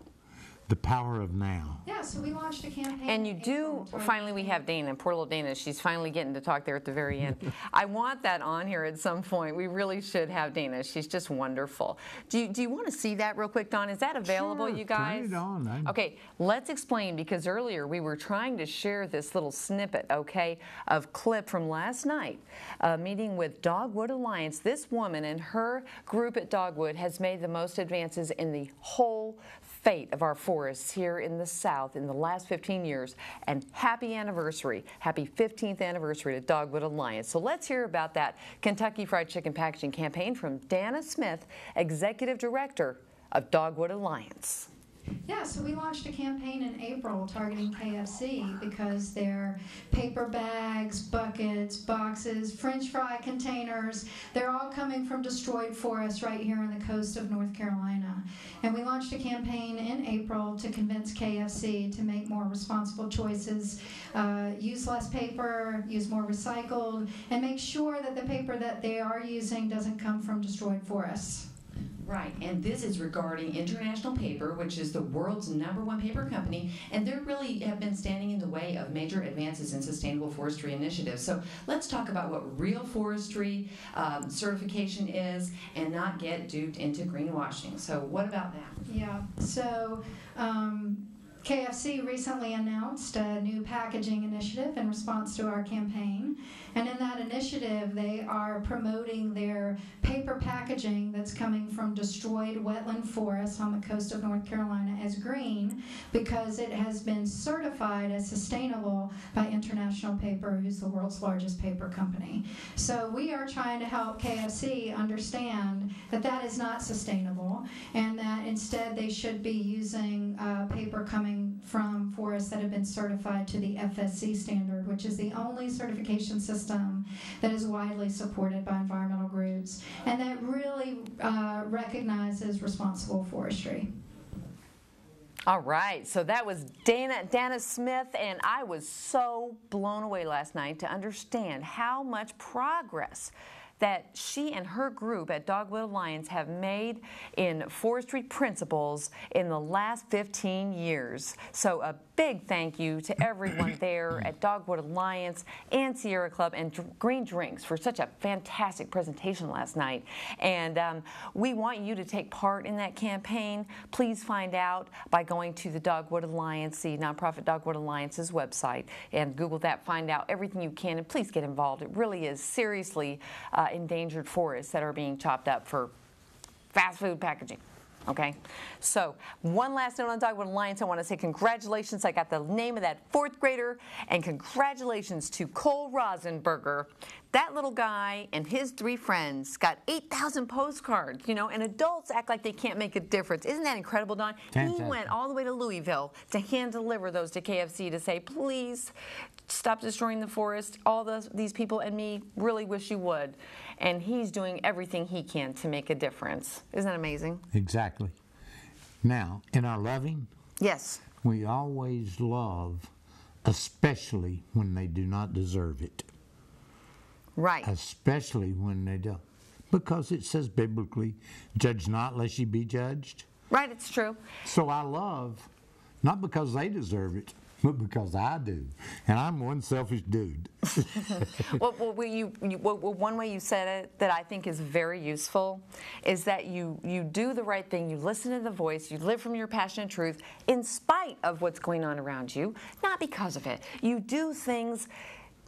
The power of now. Yeah, so we launched a campaign. And you do, finally we have Dana, poor little Dana, she's finally getting to talk there at the very end. I want that on here at some point. We really should have Dana. She's just wonderful. Do you want to see that real quick, Don? Is that available, Sure, you guys? turn it on. Okay, let's explain, because earlier we were trying to share this little snippet, okay, of clip from last night, a meeting with Dogwood Alliance. This woman and her group at Dogwood has made the most advances in the whole fate of our forests here in the South in the last 15 years. And happy anniversary, happy 15th anniversary to Dogwood Alliance. So let's hear about that Kentucky Fried Chicken packaging campaign from Dana Smith, Executive Director of Dogwood Alliance. Yeah, so we launched a campaign in April targeting KFC because their paper bags, buckets, boxes, French fry containers, they're all coming from destroyed forests right here on the coast of North Carolina. And we launched a campaign in April to convince KFC to make more responsible choices, use less paper, use more recycled, and make sure that the paper that they are using doesn't come from destroyed forests. Right, and this is regarding International Paper, which is the world's #1 paper company, and they really have been standing in the way of major advances in sustainable forestry initiatives. So let's talk about what real forestry certification is and not get duped into greenwashing. So what about that? Yeah, so KFC recently announced a new packaging initiative in response to our campaign. And in that initiative, they are promoting their paper packaging that's coming from destroyed wetland forests on the coast of North Carolina as green because it has been certified as sustainable by International Paper, who's the world's largest paper company. So we are trying to help KFC understand that that is not sustainable and that instead they should be using paper coming from forests that have been certified to the FSC standard, which is the only certification system that is widely supported by environmental groups and that really recognizes responsible forestry. All right, so that was Dana Smith, and I was so blown away last night to understand how much progress that she and her group at Dogwood Alliance have made in forestry principles in the last 15 years. So a big thank you to everyone there at Dogwood Alliance and Sierra Club and Green Drinks for such a fantastic presentation last night. And we want you to take part in that campaign. Please find out by going to the Dogwood Alliance, the nonprofit Dogwood Alliance's website, and Google that, find out everything you can, and please get involved. It really is seriously endangered forests that are being chopped up for fast food packaging. Okay, so one last note on Dogwood Alliance. I want to say congratulations. I got the name of that 4th grader, and congratulations to Cole Rosenberger. That little guy and his 3 friends got 8,000 postcards, and adults act like they can't make a difference. Isn't that incredible, Don? Fantastic. He went all the way to Louisville to hand deliver those to KFC to say, please stop destroying the forest. All these people and me really wish you would. And he's doing everything he can to make a difference. Isn't that amazing? Exactly. Now, in our loving, Yes. we always love, especially when they do not deserve it. Right. Especially when they don't. Because it says biblically, judge not lest you be judged. Right, it's true. So I love, not because they deserve it, but because I do. And I'm one selfish dude. One way you said it that I think is very useful is that you do the right thing, you listen to the voice, you live from your passionate truth in spite of what's going on around you, not because of it. You do things.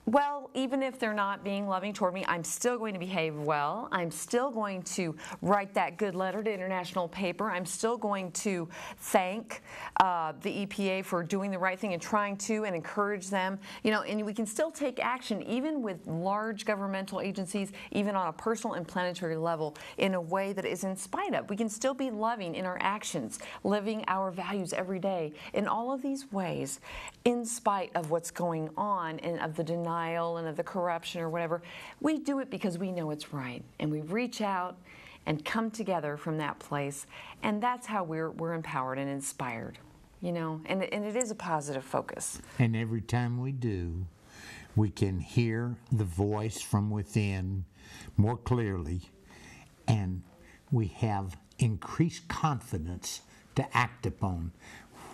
Well, even if they're not being loving toward me, I'm still going to behave well. I'm still going to write that good letter to international paper. I'm still going to thank the EPA for doing the right thing and trying to and encourage them. And we can still take action even with large governmental agencies, even on a personal and planetary level, in a way that is in spite of. We can still be loving in our actions, living our values every day in all of these ways, in spite of what's going on and of the denial and of the corruption or whatever. We do it because we know it's right, and we reach out and come together from that place, and that's how we're empowered and inspired, and it is a positive focus. And every time we do, we can hear the voice from within more clearly, and we have increased confidence to act upon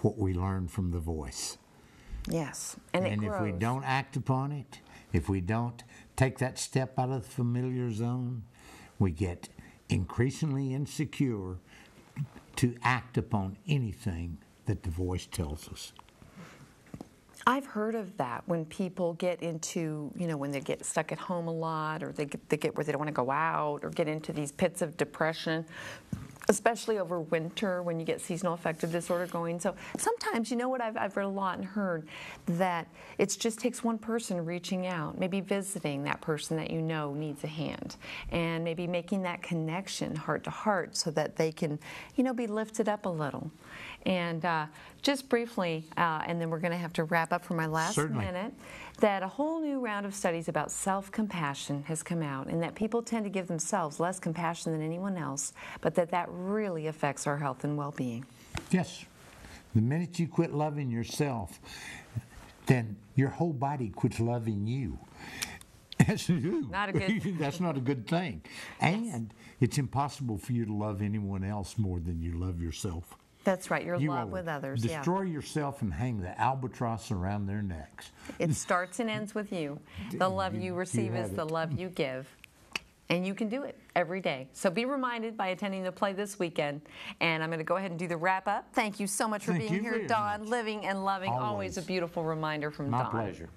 what we learn from the voice. Yes, and it grows. If we don't act upon it, if we don't take that step out of the familiar zone, we get increasingly insecure to act upon anything that the voice tells us. I've heard of that when people get into, when they get stuck at home a lot, or they get where they don't want to go out, or get into these pits of depression, especially over winter when you get seasonal affective disorder going. So sometimes, what I've read a lot and heard, that it just takes one person reaching out, maybe visiting that person that needs a hand, and maybe making that connection heart to heart so that they can, be lifted up a little. And just briefly, and then we're going to have to wrap up for my last minute, that a whole new round of studies about self-compassion has come out, and that people tend to give themselves less compassion than anyone else, but that really affects our health and well-being. Yes. The minute you quit loving yourself, then your whole body quits loving you. That's not a good That's not a good thing. And it's impossible for you to love anyone else more than you love yourself. That's right, your You love will with others. destroy yourself and hang the albatross around their necks. It starts and ends with you. The love you receive is the love you give. And you can do it every day. So be reminded by attending the play this weekend. And I'm going to go ahead and do the wrap up. Thank you so much for being here, Don. Living and loving. Always a beautiful reminder from Don. My pleasure.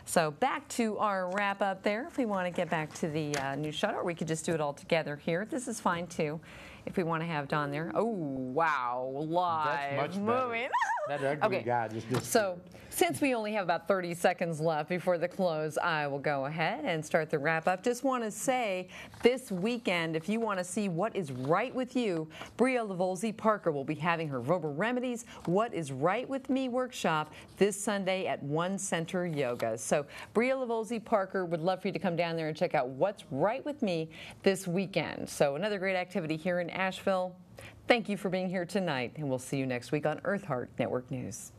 So back to our wrap up there. If we want to get back to the news shot, or we could just do it all together here. This is fine too. If we want to have Don there. Oh, wow. Live. That's much moving. That ugly guy just So, since we only have about 30 seconds left before the close, I will go ahead and start the wrap up. Just want to say, this weekend, if you want to see what is right with you, Bria Lavolzi Parker will be having her Verbal Remedies What is Right with Me workshop this Sunday at One Center Yoga. So, Bria Lavolzi Parker would love for you to come down there and check out what's right with me this weekend. So, another great activity here in Asheville. Thank you for being here tonight, and we'll see you next week on Eartheart Network News.